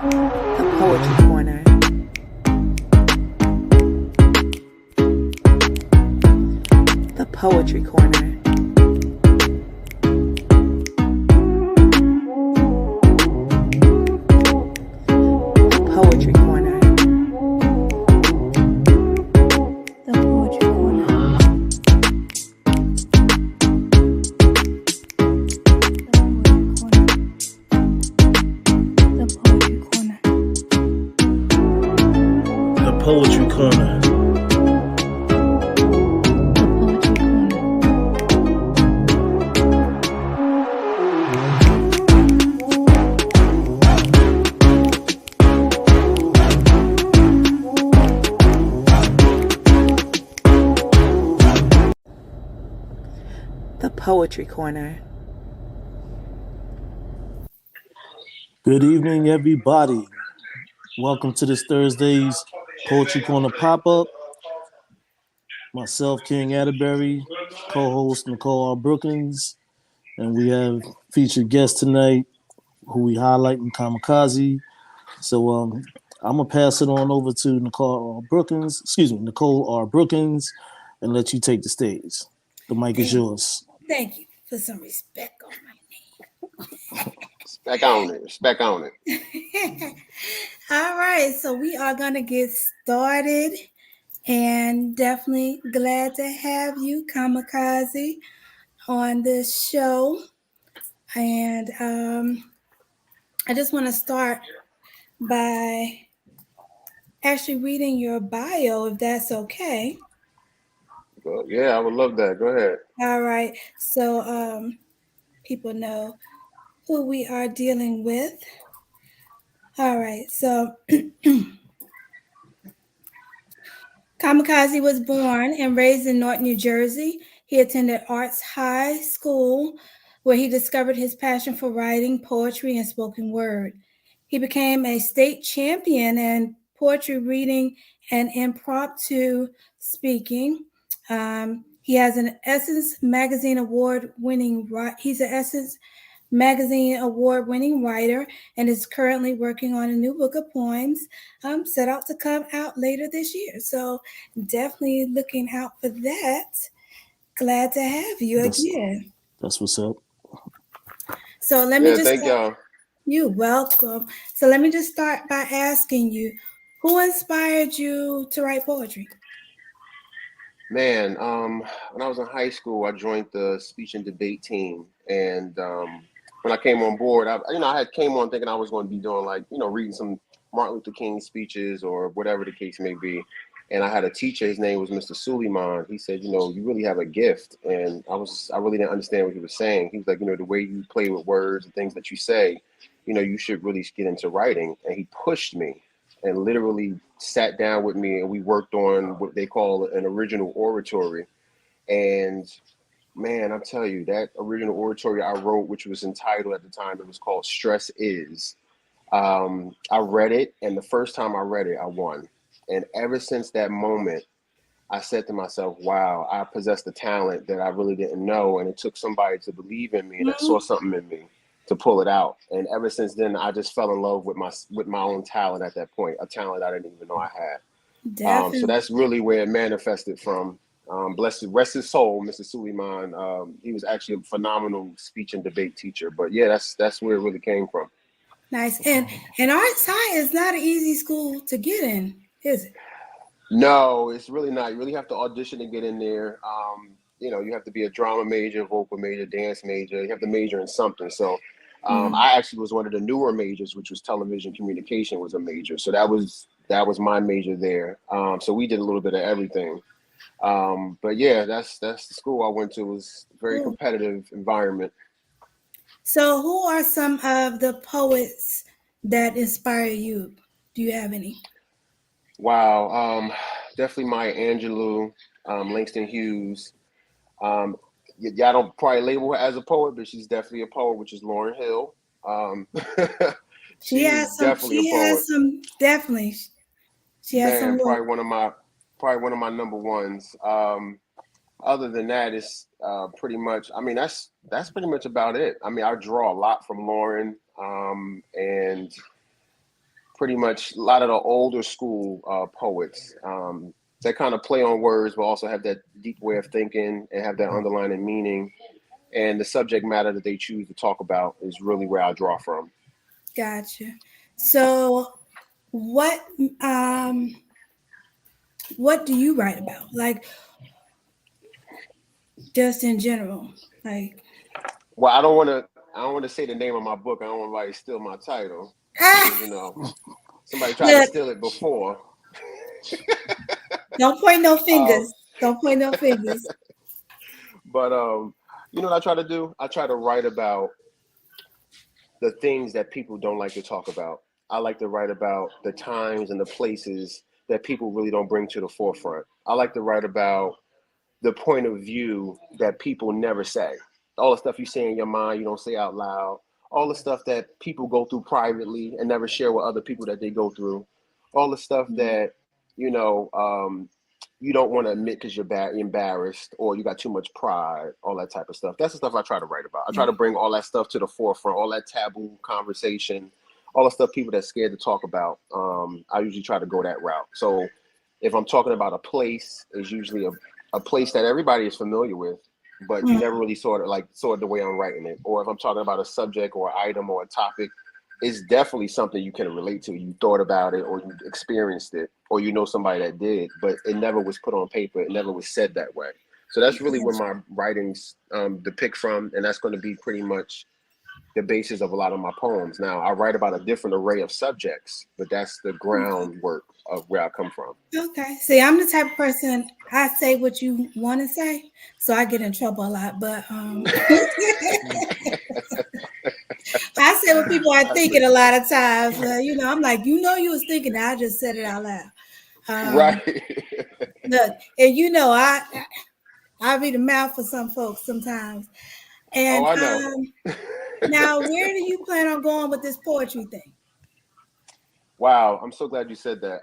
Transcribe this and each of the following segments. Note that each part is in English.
The Poetry Corner. The Poetry Corner. The Poetry Corner. The Poetry Corner. The Poetry Corner. The Poetry Corner. Good evening, everybody. Welcome to this Thursday's Poetry Corner pop-up. Myself, King Atterbury, co-host Nicole R. Brookins, and we have featured guest tonight who we highlight in Kamikaze. So I'm gonna pass it on over to Nicole R. Brookins, and let you take the stage. The mic is yours. Thank you for some respect on my name. Respect on it. All right, so we are going to get started, and definitely glad to have you, Kamikaze, on this show. And I just want to start by actually reading your bio, if that's okay. Yeah, I would love that. Go ahead. All right, so people know who we are dealing with. All right, so Kamikaze was born and raised in North New Jersey. He attended Arts High School, where he discovered his passion for writing, poetry, and spoken word. He became a state champion in poetry reading and impromptu speaking. He has an Essence Magazine award-winning. He's an Essence Magazine award-winning writer and is currently working on a new book of poems set out to come out later this year. So definitely looking out for that. Glad to have you again. That's what's up. So let me just thank y'all. You're welcome. So let me just start by asking you, who inspired you to write poetry? Man, when I was in high school, I joined the speech and debate team, and when I came on board, I had came on thinking I was going to be doing reading some Martin Luther King speeches or whatever the case may be. And I had a teacher, his name was Mr. Suleiman. He said, you really have a gift. And I really didn't understand what he was saying. He was like, the way you play with words and things that you say, you should really get into writing. And he pushed me and literally sat down with me, and we worked on what they call an original oratory. And man, I'll tell you, that original oratory I wrote, which was entitled at the time, it was called Stress Is. I read it, and the first time I read it, I won. And ever since that moment, I said to myself, wow, I possessed a talent that I really didn't know. And it took somebody to believe in me and that saw something in me to pull it out. And ever since then, I just fell in love with my own talent at that point, a talent I didn't even know I had. So that's really where it manifested from. Rest his soul, Mr. Suleiman. He was actually a phenomenal speech and debate teacher. But yeah, that's where it really came from. Nice. And Arts High is not an easy school to get in, is it? No, it's really not. You really have to audition to get in there. You have to be a drama major, vocal major, dance major. You have to major in something. So I actually was one of the newer majors, which was television communication was a major. So that was my major there. So we did a little bit of everything. But yeah, that's the school I went to. It was a very competitive environment. So who are some of the poets that inspire you? Do you have any? Wow. Definitely Maya Angelou, Langston Hughes. Y'all don't probably label her as a poet, but she's definitely a poet, which is Lauryn Hill. She has some probably one of my number ones. Other than that, it's pretty much, that's pretty much about it. I draw a lot from Lauryn, and pretty much a lot of the older school poets. They kind of play on words, but also have that deep way of thinking and have that underlying meaning. And the subject matter that they choose to talk about is really where I draw from. Gotcha. So um what do you write about? Like just in general. Like Well, I don't want to say the name of my book. I don't want anybody to steal my title because somebody tried to look, steal it before. don't point no Um, fingers. Don't point no fingers. but you know what I try to do? I try to write about the things that people don't like to talk about. I like to write about the times and the places that people really don't bring to the forefront. I like to write about the point of view that people never say. All the stuff you say in your mind, you don't say out loud. All the stuff that people go through privately and never share with other people that they go through. All the stuff that, you know, you don't want to admit because you're embarrassed or you got too much pride, all that type of stuff. That's the stuff I try to write about. I try to bring all that stuff to the forefront, all that taboo conversation, all the stuff people that's scared to talk about. I usually try to go that route. So if I'm talking about a place, it's usually a place that everybody is familiar with, but you never really saw it the way I'm writing it. Or if I'm talking about a subject or item or a topic, it's definitely something you can relate to. You thought about it or you experienced it or you know somebody that did, but it never was put on paper. It never was said that way. So that's really where my writings depict from. And that's going to be pretty much the basis of a lot of my poems. Now, I write about a different array of subjects, but that's the groundwork of where I come from. Okay. See, I'm the type of person I say what you want to say, so I get in trouble a lot. But I say what people are thinking a lot of times. I'm like, you was thinking that. I just said it out loud. Um, Right. look, and I be the mouth for some folks sometimes. Oh, And I know. now, where do you plan on going with this poetry thing? Wow, I'm so glad you said that.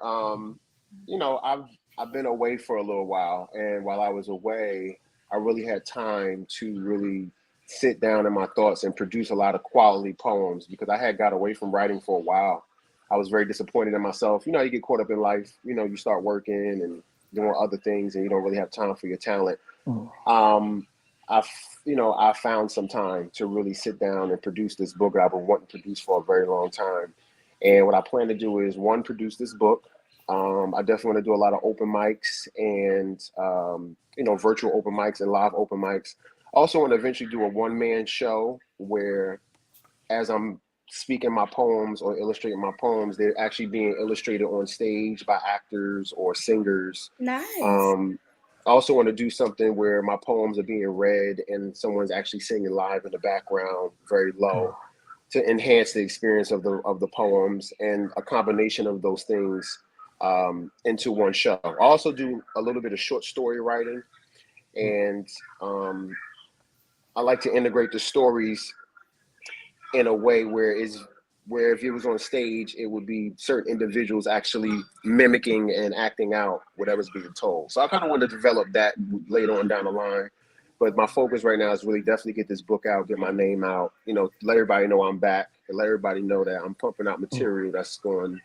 You know, I've been away for a little while, and while I was away, I really had time to really sit down in my thoughts and produce a lot of quality poems because I had got away from writing for a while. I was very disappointed in myself. You know, you get caught up in life. You know, you start working and doing other things, and you don't really have time for your talent. Um, I found some time to really sit down and produce this book that I've been wanting to produce for a very long time. And what I plan to do is one, produce this book. I definitely want to do a lot of open mics and virtual open mics and live open mics. I also want to eventually do a one-man show where, as I'm speaking my poems or illustrating my poems, they're actually being illustrated on stage by actors or singers. Nice. Um, I also want to do something where my poems are being read and someone's actually singing live in the background, very low, to enhance the experience of the poems and a combination of those things into one show. I also do a little bit of short story writing, and I like to integrate the stories in a way where if it was on stage, it would be certain individuals actually mimicking and acting out whatever's being told. So I kind of want to develop that later on down the line. But my focus right now is really definitely get this book out, get my name out, let everybody know I'm back and let everybody know that I'm pumping out material that's going to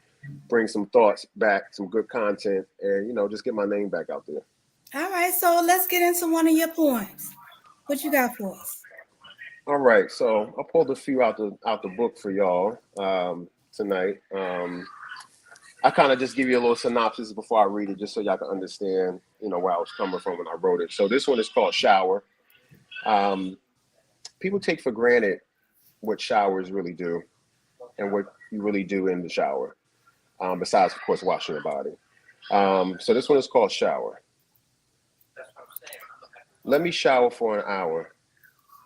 bring some thoughts back, some good content, and, just get my name back out there. All right, so let's get into one of your poems. What you got for us? All right, so I pulled a few out the book for y'all tonight. I kind of just give you a little synopsis before I read it, just so y'all can understand, where I was coming from when I wrote it. So this one is called Shower. People take for granted what showers really do and what you really do in the shower, besides, of course, washing your body. So this one is called Shower. Let me shower for an hour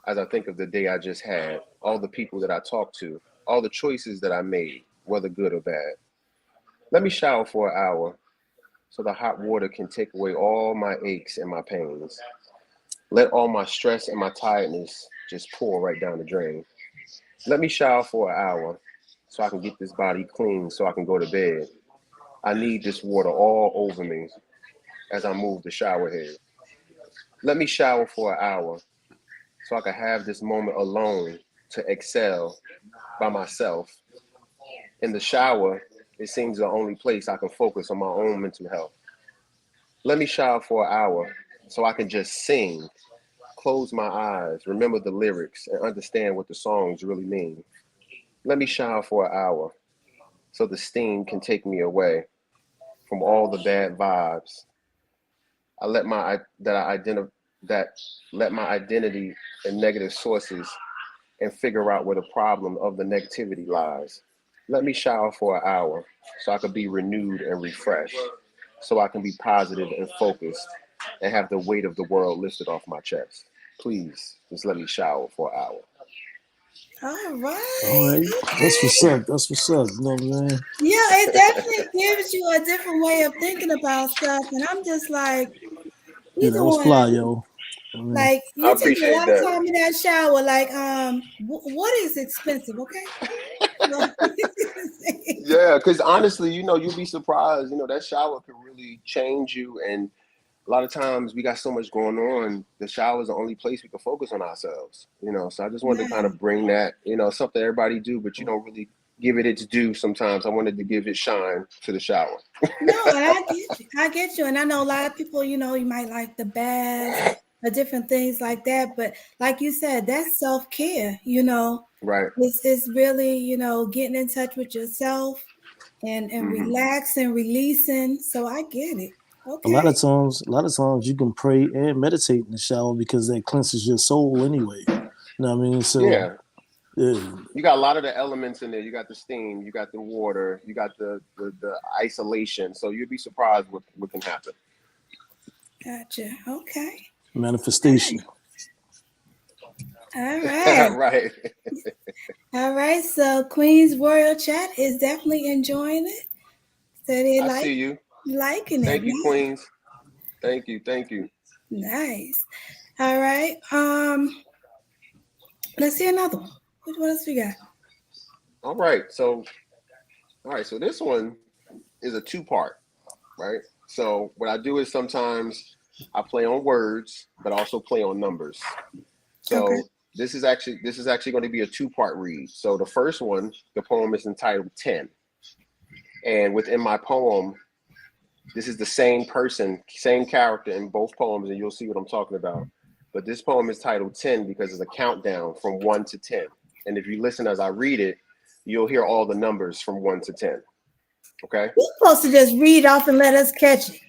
as I think of the day I just had, all the people that I talked to, all the choices that I made, whether good or bad. Let me shower for an hour so the hot water can take away all my aches and my pains. Let all my stress and my tiredness just pour right down the drain. Let me shower for an hour so I can get this body clean so I can go to bed. I need this water all over me as I move the shower head. Let me shower for an hour so I can have this moment alone to excel by myself. In the shower It seems the only place I can focus on my own mental health. Let me shower for an hour so I can just sing, close my eyes, remember the lyrics, and understand what the songs really mean. Let me shower for an hour so the steam can take me away from all the bad vibes. I let my that I identify that let my identity and negative sources and figure out where the problem of the negativity lies. Let me shower for an hour so I can be renewed and refreshed, so I can be positive and focused and have the weight of the world lifted off my chest. Please, just let me shower for an hour. All All right. right, that's what's Okay. up. That's what's up. You know what I'm saying? Yeah, it definitely gives you a different way of thinking about stuff. And I'm just like, Yeah, you that was doing fly, yo. I mean, like I you taking a appreciate lot of that. time in that shower. Like, what is expensive? Okay. So, Yeah, because honestly, you'd be surprised. That shower can really change you. And a lot of times we got so much going on. The shower is the only place we can focus on ourselves. So I just wanted to kind right. of bring that, something everybody do, but you don't really give it its due sometimes. I wanted to give it shine to the shower. No, and I get you. I get you. And I know a lot of people, you might like the baths or different things like that. But like you said, that's self-care. Right. It's really, getting in touch with yourself and Hmm. relaxing, releasing. So I get it. a lot Okay. of times, you can pray and meditate in the shower because that cleanses your soul anyway. You know what I mean? So, Yeah. yeah, You got a lot of the elements in there. You got the steam, you got the water, you got the isolation. So you'd be surprised what can happen. Gotcha. Okay. manifestation. All right. Right. All right. So Queen's Royal Chat is definitely enjoying it. So they I see you. liking it. Thank you, Queens. Thank you. Thank you. Nice. All right. Let's see another one. What else we got? All right. So this one is a two-part, right? So what I do is sometimes I play on words, but also play on numbers. Okay. So this is actually going to be a two-part read. So the first one, the poem is entitled 10. And within my poem, this is the same person, same character in both poems, and you'll see what I'm talking about. But this poem is titled 10 because it's a countdown from 1 to 10. And if you listen as I read it, you'll hear all the numbers from 1 to 10. Okay? You're supposed to just read off and let us catch it.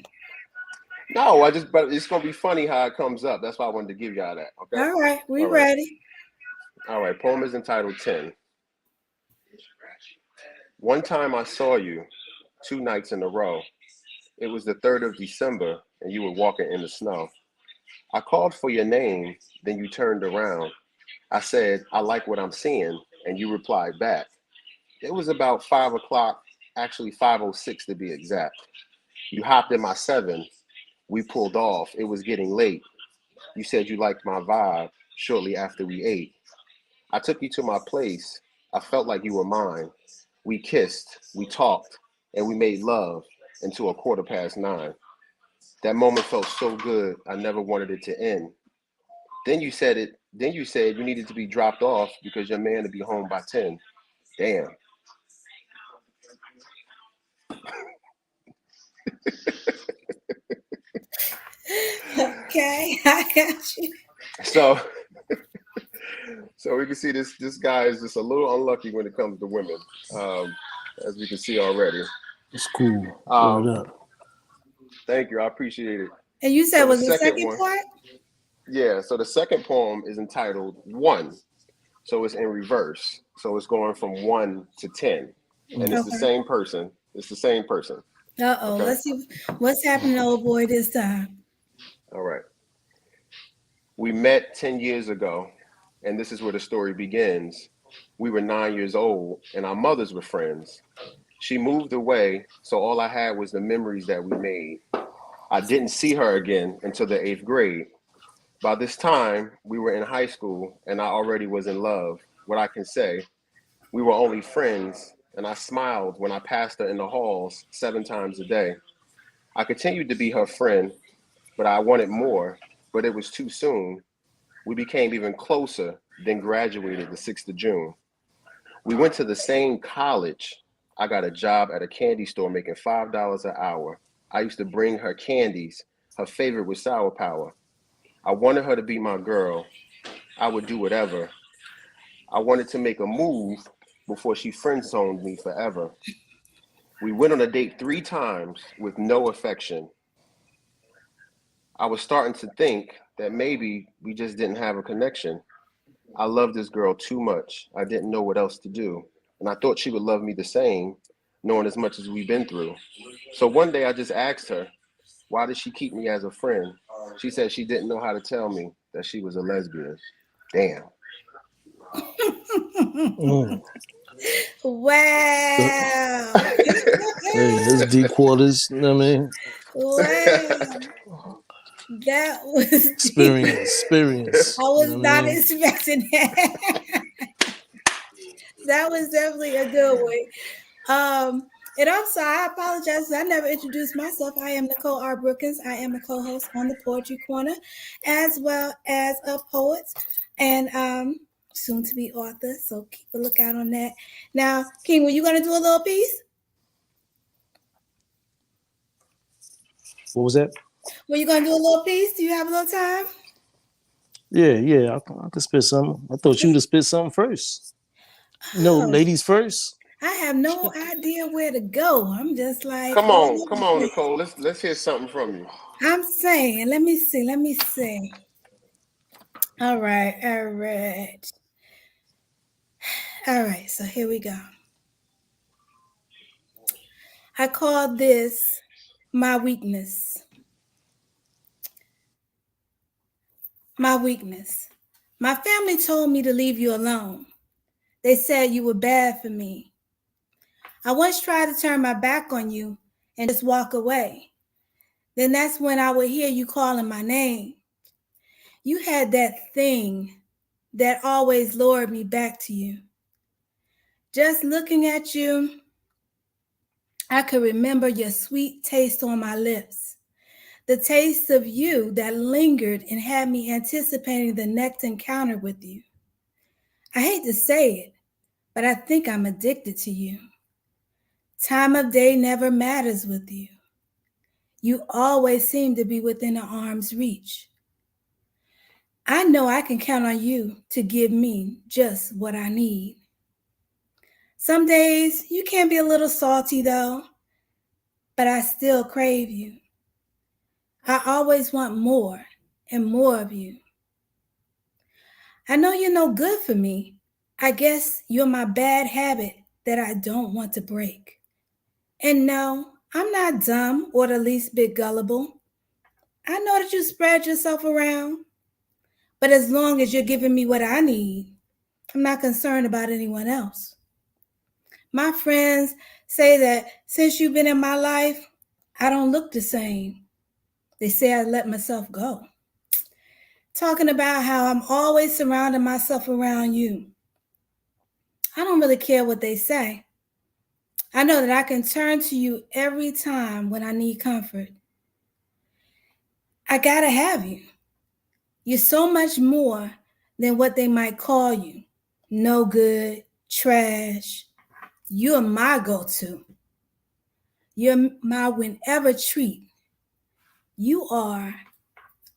No, but it's gonna be funny how it comes up. That's why I wanted to give y'all that. Okay? All right. We All right. ready. All right. Poem is entitled 10. One time I saw you 2 nights in a row. It was the 3rd of December and you were walking in the snow. I called for your name, then you turned around. I said, I like what I'm seeing, and you replied back. It was about 5 o'clock, actually 5:06 to be exact. You hopped in my 7. We pulled off. It was getting late. You said you liked my vibe shortly after we ate. I took you to my place. I felt like you were mine. We kissed, we talked, and we made love until 9:15. That moment felt so good, I never wanted it to end. Then you said you needed to be dropped off because your man would be home by 10. Damn. Okay. I got you. So so we can see this guy is just a little unlucky when it comes to women, um, as we can see already. It's cool. Word Um, up. thank you, I appreciate it. And you said So the was the second second one, part? yeah. So the second poem is entitled 1. So it's in reverse. So it's going from 1 to 10, and it's the Okay. same person. It's the same person. Uh-oh. Okay. Let's see what's happening to old boy this time. All right. We met 10 years ago, and this is where the story begins. We were 9 years old, and our mothers were friends. She moved away, so all I had was the memories that we made. I didn't see her again until the 8th grade. By this time, we were in high school, and I already was in love. What I can say, we were only friends, and I smiled when I passed her in the halls 7 times a day. I continued to be her friend, but I wanted more, but it was too soon. We became even closer, then graduated the 6th of June. We went to the same college, I got a job at a candy store making $5 an hour. I used to bring her candies. Her favorite was Sour Power. I wanted her to be my girl. I would do whatever. I wanted to make a move before she friend zoned me forever. We went on a date 3 times with no affection. I was starting to think that maybe we just didn't have a connection. I loved this girl too much. I didn't know what else to do. And I thought she would love me the same, knowing as much as we've been through. So one day I just asked her, why did she keep me as a friend? She said she didn't know how to tell me that she was a lesbian. Damn. Mm. Uh, Wow. Hey, it's deep quarters. You know what I mean? Wow. That was deep. Experience. I You know was what I not mean? expecting that. That was definitely a good one. And also, I apologize. I never introduced myself. I am Nicole R. Brookins. I am a co-host on the Poetry Corner, as well as a poet and soon to be author. So keep a lookout on that. Now, King, were you going to do a little piece? What was that? Were you going to do a little piece? Do you have a little time? Yeah. I could spit something. I thought you would have spit something first. No, Oh, ladies first. I have no idea where to go. I'm just like all over Come the on, place. Nicole. Let's hear something from you. I'm saying, let me see, let me see. All right, all right. All right, so here we go. I call this my weakness. My weakness. My family told me to leave you alone. They said you were bad for me. I once tried to turn my back on you and just walk away. Then that's when I would hear you calling my name. You had that thing that always lured me back to you. Just looking at you, I could remember your sweet taste on my lips. The taste of you that lingered and had me anticipating the next encounter with you. I hate to say it, but I think I'm addicted to you. Time of day never matters with you. You always seem to be within an arm's reach. I know I can count on you to give me just what I need. Some days you can be a little salty though, but I still crave you. I always want more and more of you. I know you're no good for me. I guess you're my bad habit that I don't want to break. And no, I'm not dumb or the least bit gullible. I know that you spread yourself around, but as long as you're giving me what I need, I'm not concerned about anyone else. My friends say that since you've been in my life, I don't look the same. They say I let myself go. Talking about how I'm always surrounding myself around you. I don't really care what they say. I know that I can turn to you every time when I need comfort. I gotta have you. You're so much more than what they might call you. No good, trash. You're my go to. You're my whenever treat. You are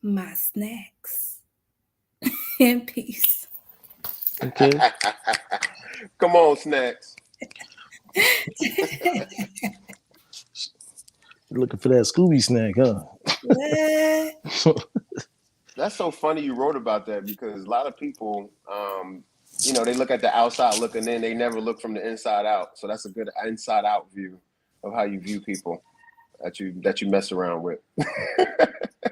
my snacks. In peace. Okay. Come on, Snacks. Looking for that Scooby snack, huh? What? That's so funny you wrote about that because a lot of people, they look at the outside looking in. They never look from the inside out. So that's a good inside out view of how you view people that you mess around with.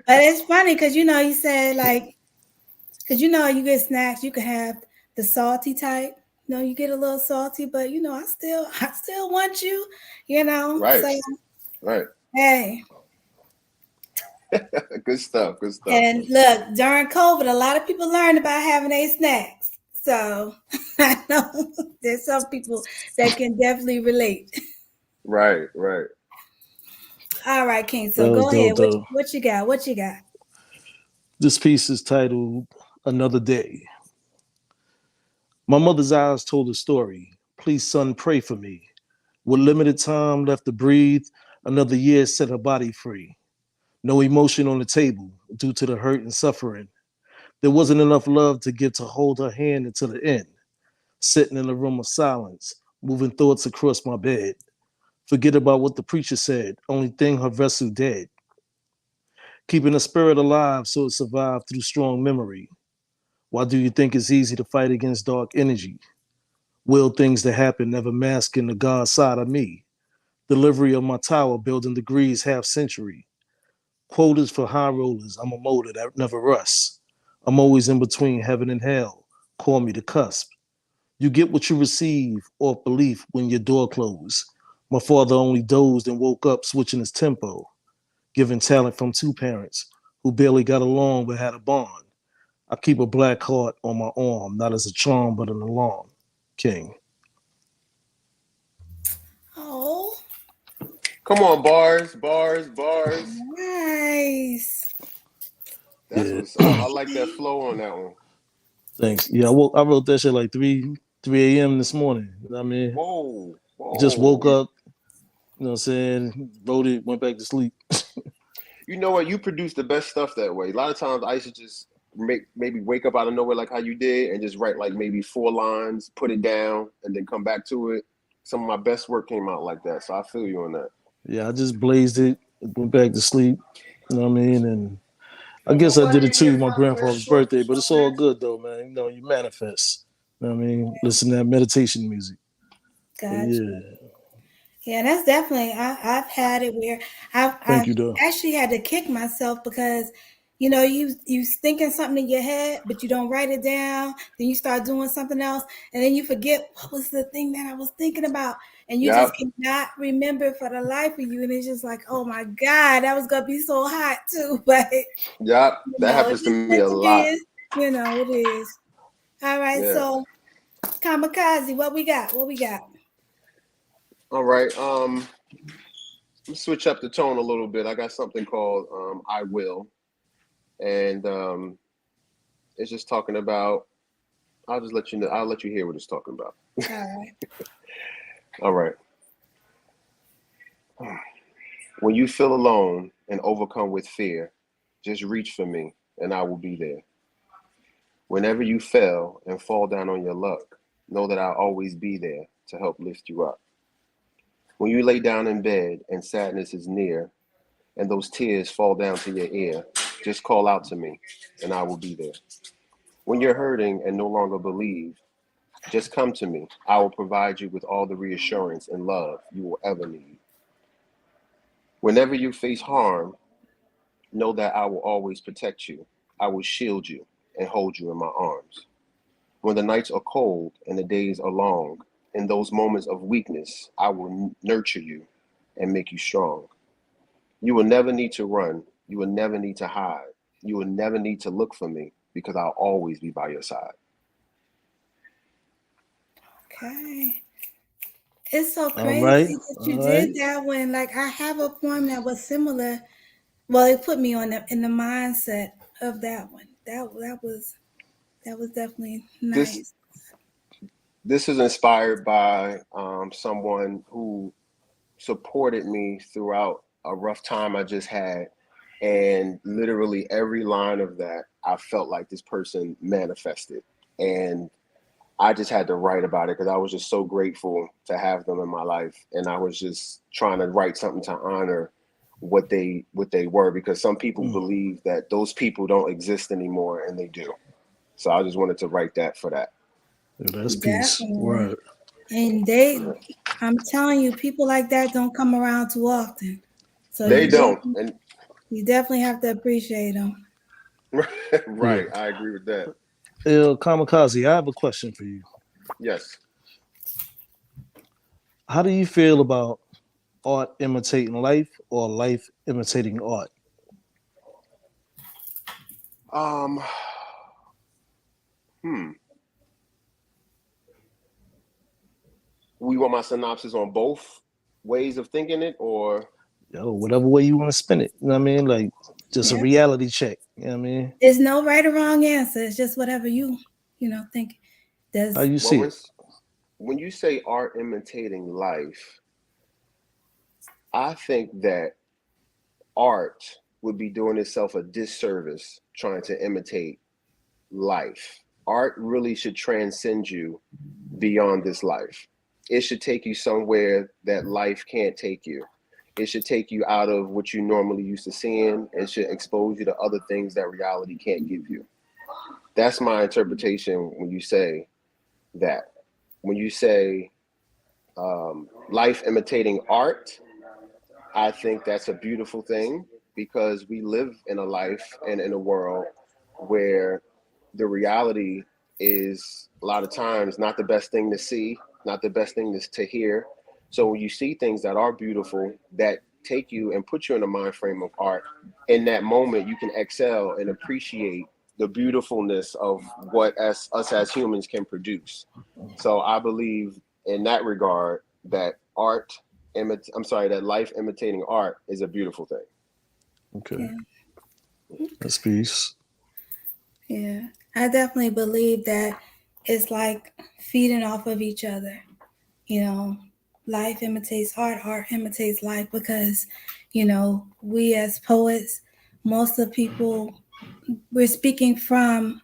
But it's funny because you said like, because you get snacks, you can have the salty type. You get a little salty, but I still want you. Right, So right. hey, Good stuff. Good stuff. and look, during COVID, a lot of people learned about having a snacks. So I know there's some people that can definitely relate. Right, right. All right, King. So That was go ahead. dope, What, though. what you got? What you got? This piece is titled Another Day. My mother's eyes told a story. Please, son, pray for me. With limited time left to breathe, another year set her body free. No emotion on the table due to the hurt and suffering. There wasn't enough love to give to hold her hand until the end. Sitting in a room of silence, moving thoughts across my bed. Forget about what the preacher said, only thing her vessel dead. Keeping the spirit alive so it survived through strong memory. Why do you think it's easy to fight against dark energy? Will things that happen never masking the God side of me? Delivery of my tower building degrees half century. Quotas for high rollers, I'm a motor that never rusts. I'm always in between heaven and hell. Call me the cusp. You get what you receive off belief when your door closed. My father only dozed and woke up switching his tempo, giving talent from two parents who barely got along but had a bond. I keep a black heart on my arm, not as a charm but an alarm. King. Oh, Come on, bars, bars, bars. nice. That's Yeah. what's up. I like that flow on that one. Thanks. Yeah, I wrote that shit like 3 a.m. this morning. You know what I mean? Whoa, Just woke whoa. up, you know what I'm saying? Wrote it, went back to sleep. You know what? You produce the best stuff that way. A lot of times I used to just maybe wake up out of nowhere like how you did and just write like maybe 4 lines, put it down, and then come back to it. Some of my best work came out like that. So I feel you on that. Yeah, I just blazed it, went back to sleep. You know what I mean? And I guess I did it too, my grandfather's birthday, but it's all good though, man. You know, you manifest. You know what I mean? Listen to that meditation music. But Gotcha. yeah, Yeah, that's definitely. I've had it where thank I've you though. actually had to kick myself because you thinking something in your head, but you don't write it down. Then you start doing something else, and then you forget what was the thing that I was thinking about, and you just Yep, cannot remember for the life of you. And it's just like, oh my god, that was gonna be so hot too, but yep. That it happens to is me meant a to be. lot. It is. All right, Yeah. so kamikaze, what we got? What we got? All right. Let's switch up the tone a little bit. I got something called I Will. And it's just talking about, I'll just let you know, I'll let you hear what it's talking about. All right. All right. When you feel alone and overcome with fear, just reach for me and I will be there. Whenever you fail and fall down on your luck, know that I'll always be there to help lift you up. When you lay down in bed and sadness is near and those tears fall down to your ear, just call out to me and I will be there. When you're hurting and no longer believe, just come to me. I will provide you with all the reassurance and love you will ever need. Whenever you face harm, know that I will always protect you. I will shield you and hold you in my arms. When the nights are cold and the days are long, in those moments of weakness, I will nurture you and make you strong. You will never need to run. You will never need to hide. You will never need to look for me because I'll always be by your side. Okay. It's so All right, crazy that you all did right. that when like I have a poem that was similar. Well, it put me on in the mindset of that one. That was definitely This nice. this is inspired by someone who supported me throughout a rough time I just had. And literally every line of that, I felt like this person manifested. And I just had to write about it because I was just so grateful to have them in my life. And I was just trying to write something to honor what they were, because some people Mm. believe that those people don't exist anymore and they do. So I just wanted to write that for that. Yeah, that's peace. Definitely. Word. And I'm telling you, people like that don't come around too often. So They Thanks. you definitely have to appreciate them. Yeah. Right. I agree with that. Kamikaze, I have a question for you. Yes. How do you feel about art imitating life or life imitating art? Um, hmm. We want my synopsis on both ways of thinking it, or Yo, whatever way you want to spin it. You know what I mean? Like just a Yeah. reality check. You know what I mean? There's no right or wrong answer. It's just whatever think. How Does you well, see when it? when you say art imitating life, I think that art would be doing itself a disservice trying to imitate life. Art really should transcend you beyond this life. It should take you somewhere that life can't take you. It should take you out of what you normally used to seeing. It should expose you to other things that reality can't give you. That's my interpretation when you say that. When you say life imitating art, I think that's a beautiful thing because we live in a life and in a world where the reality is a lot of times not the best thing to see, not the best thing to hear. So when you see things that are beautiful, that take you and put you in a mind frame of art, in that moment you can excel and appreciate the beautifulness of what us as humans can produce. So I believe in that regard that that life imitating art is a beautiful thing. Okay, Yeah. that's peace. Yeah. I definitely believe that it's like feeding off of each other. You know, life imitates art, art imitates life because, we as poets, most of the people, we're speaking from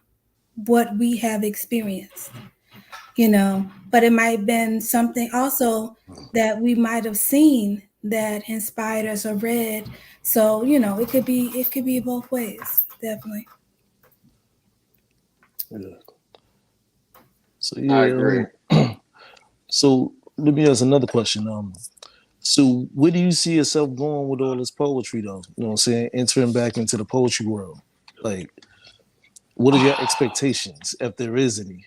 what we have experienced, but it might have been something also that we might have seen that inspired us or read. So, it could be both ways, definitely. Yeah. So I yeah, agree. so let me ask another question. So where do you see yourself going with all this poetry though? You know what I'm saying? Entering back into the poetry world. Like, what are your expectations, if there is any?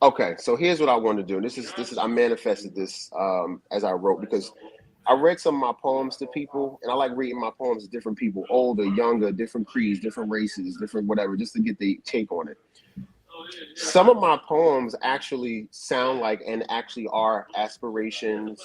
Okay, so here's what I want to do. This is I manifested this as I wrote because I read some of my poems to people, and I like reading my poems to different people, older, younger, different creeds, different races, different whatever, just to get the take on it. Some of my poems actually sound like and actually are aspirations,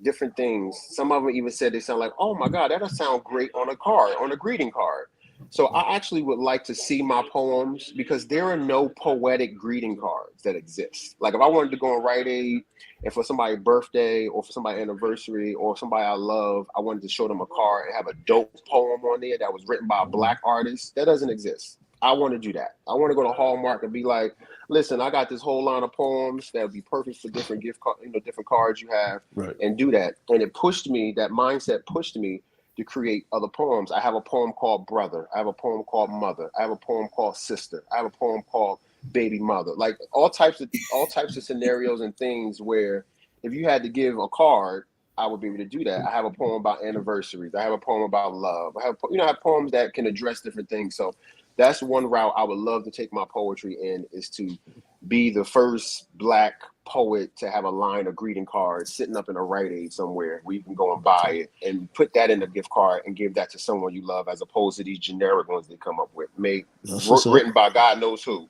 different things. Some of them even said they sound like, oh my God, that'll sound great on a card, on a greeting card. So I actually would like to see my poems because there are no poetic greeting cards that exist. Like if I wanted to go on Rite Aid and for somebody's birthday or for somebody's anniversary or somebody I love, I wanted to show them a card and have a dope poem on there that was written by a black artist. That doesn't exist. I want to do that. I want to go to Hallmark and be like, listen, I got this whole line of poems that would be perfect for different different cards you have, Right. and do that. And it pushed me, that mindset pushed me to create other poems. I have a poem called Brother. I have a poem called Mother. I have a poem called Sister. I have a poem called Baby Mother. Like all types of scenarios and things where if you had to give a card, I would be able to do that. I have a poem about anniversaries. I have a poem about love. I have poems that can address different things. So that's one route I would love to take my poetry in, is to be the first black poet to have a line of greeting cards sitting up in a Rite Aid somewhere where you can go and buy it and put that in a gift card and give that to someone you love, as opposed to these generic ones they come up with, That's what's up. written by God knows who.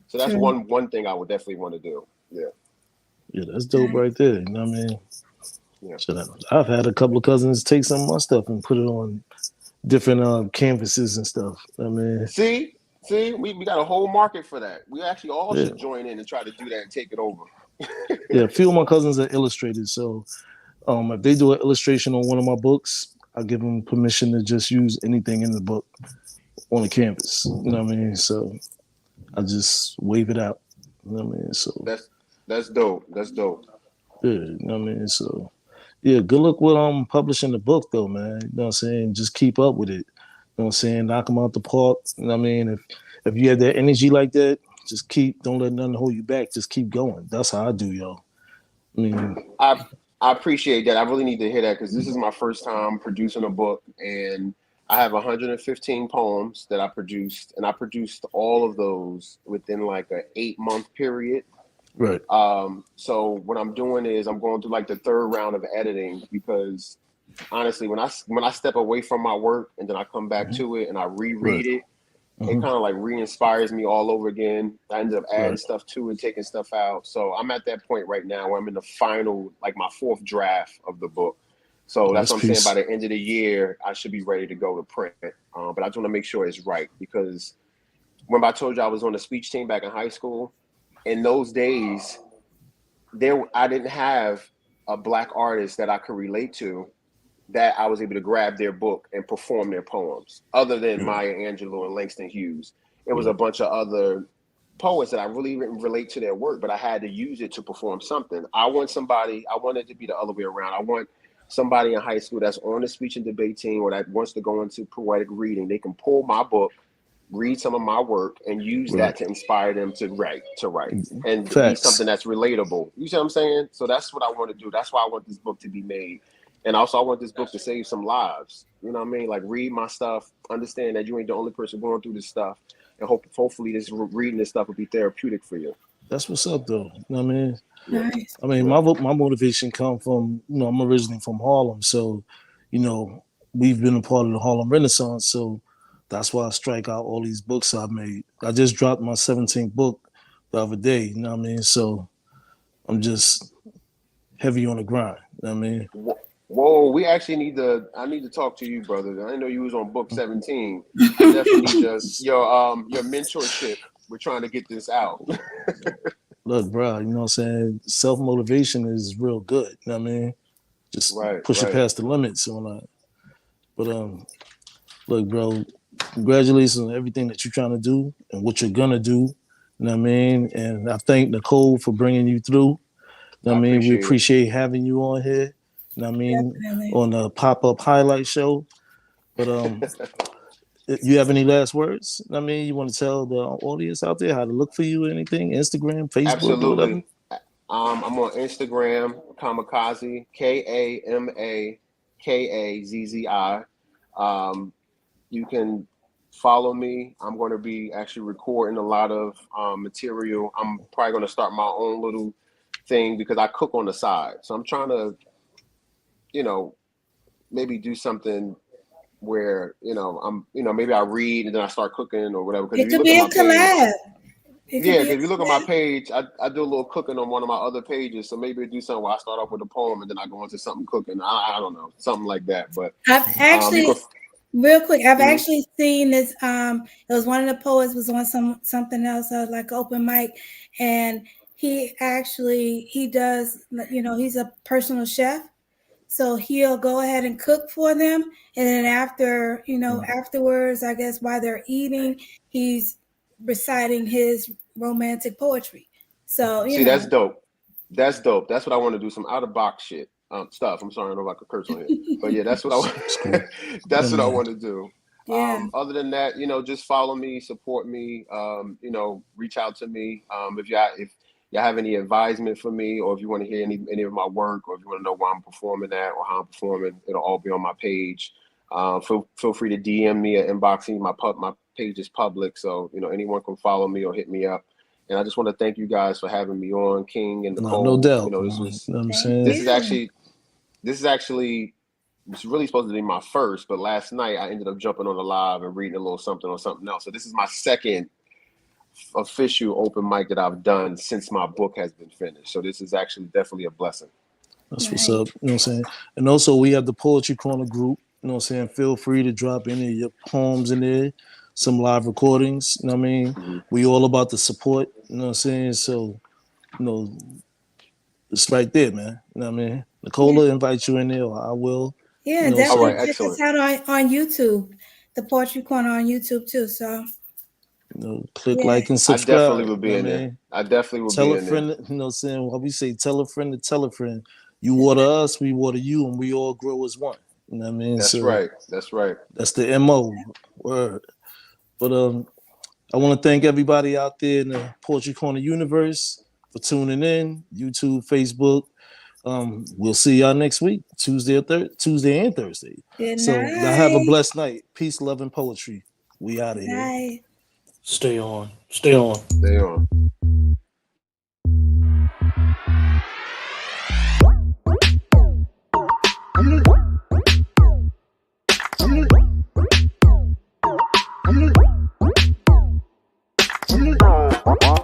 So that's True. one thing I would definitely want to do. Yeah, Yeah, that's dope right there. You know what I mean? yeah. So I've had a couple of cousins take some of my stuff and put it on different canvases and stuff. I mean, See, we got a whole market for that. We actually all yeah, should join in and try to do that and take it over. yeah. A few of my cousins are illustrators, so if they do an illustration on one of my books, I give them permission to just use anything in the book on the canvas. You know what I mean? So I just wave it out. You know what I mean? So That's dope. That's dope. yeah, you know what I mean? So yeah, good luck with publishing the book though, man. You know what I'm saying? Just keep up with it. You know what I'm saying? Knock them out the park. You know what I mean? If you have that energy like that, just don't let nothing hold you back. Just keep going. That's how I do, yo. I mean, I I appreciate that. I really need to hear that because this is my first time producing a book, and I have 115 poems that I produced, and I produced all of those within like a 8 month period. right. So what I'm doing is I'm going through like the third round of editing because honestly, when I step away from my work and then I come back Mhm. to it and I Right. reread it, it Hmm. kind of like re-inspires me all over again. I ended up adding Right. stuff to it, taking stuff out. So I'm at that point right now where I'm in the final, like my fourth draft of the book. So that's That's what I'm saying. By peace. the end of the year, I should be ready to go to print. But I just want to make sure it's right because remember I told you I was on the speech team back in high school. In those days, I didn't have a black artist that I could relate to that I was able to grab their book and perform their poems. Other than Maya Angelou and Langston Hughes, it was a bunch of other poets that I really didn't relate to their work, but I had to use it to perform something. I wanted to be the other way around. I want somebody in high school that's on the speech and debate team or that wants to go into poetic reading. They can pull my book, read some of my work, and use that to inspire them to write and be something that's relatable. You see what I'm saying? So that's what I want to do. That's why I want this book to be made. And also I want this book to save some lives. You know what I mean? Like, read my stuff, understand that you ain't the only person going through this stuff. And hopefully this reading this stuff will be therapeutic for you. That's what's up, though. You know what I mean? Nice. I mean, my motivation come from, I'm originally from Harlem. So, we've been a part of the Harlem Renaissance. So that's why I strike out all these books I've made. I just dropped my 17th book the other day. You know what I mean? So I'm just heavy on the grind. You know what I mean? Whoa, I need to talk to you, brother. I didn't know you was on book 17. I definitely need your mentorship. We're trying to get this out. Look, bro, you know what I'm saying? Self-motivation is real good. You know what I mean? Just push it past the limits on that. But look, bro, congratulations on everything that you're trying to do and what you're gonna do. You know what I mean? And I thank Nicole for bringing you through. You know what I mean? We appreciate having you on here. You know what I mean? Definitely. On the pop-up highlight show. But you have any last words? I mean, you want to tell the audience out there how to look for you, anything? Instagram, Facebook, Absolutely. whatever? I'm on Instagram, Kamikaze, KAMAKAZZI. You can follow me. I'm going to be actually recording a lot of material. I'm probably going to start my own little thing because I cook on the side. So I'm trying to, maybe do something where, maybe I read and then I start cooking or whatever. It could be a collab. Because if you look at my page, I do a little cooking on one of my other pages. So maybe I do something where I start off with a poem and then I go into something cooking. I don't know, something like that. But I've actually, real quick, I've actually seen this. It was one of the poets was on something else, like open mic, and he does, he's a personal chef. So he'll go ahead and cook for them, and then afterwards, I guess while they're eating, he's reciting his romantic poetry. So that's dope. That's dope. That's what I want to do. Some out of box shit stuff. I'm sorry, I don't know if I could curse on here, but yeah, that's what I want. That's what I want to do. Yeah. Other than that, just follow me, support me. Reach out to me if you have any advisement for me, or if you want to hear any of my work, or if you want to know where I'm performing at or how I'm performing, it'll all be on my page. Feel free to DM me or inbox me. My page is public, so anyone can follow me or hit me up. And I just want to thank you guys for having me on, King and Nicole. No doubt. This is actually it's really supposed to be my first, but last night I ended up jumping on the live and reading a little something on something else. So this is my second official open mic that I've done since my book has been finished. So this is actually definitely a blessing. That's what's up. You know what I'm saying? And also we have the Poetry Corner group. You know what I'm saying? Feel free to drop any of your poems in there, some live recordings. You know what I mean? We all about the support. You know what I'm saying? So, it's right there, man. You know what I mean? Nicole will invite you in there, or I will. Yeah, definitely check us out on YouTube. The Poetry Corner on YouTube too. So click like and subscribe. I definitely will be in there. I definitely will tell be a friend, there. You know what I'm saying? What we say, tell a friend to tell a friend. You water us, we water you, and we all grow as one. You know what I mean? That's right. That's the MO word. But I want to thank everybody out there in the Poetry Corner universe for tuning in. YouTube, Facebook. We'll see y'all next week, Tuesday and Thursday. Good so night. Y'all have a blessed night. Peace, love, and poetry. We out of here. Night. Stay on. Stay on. Stay on.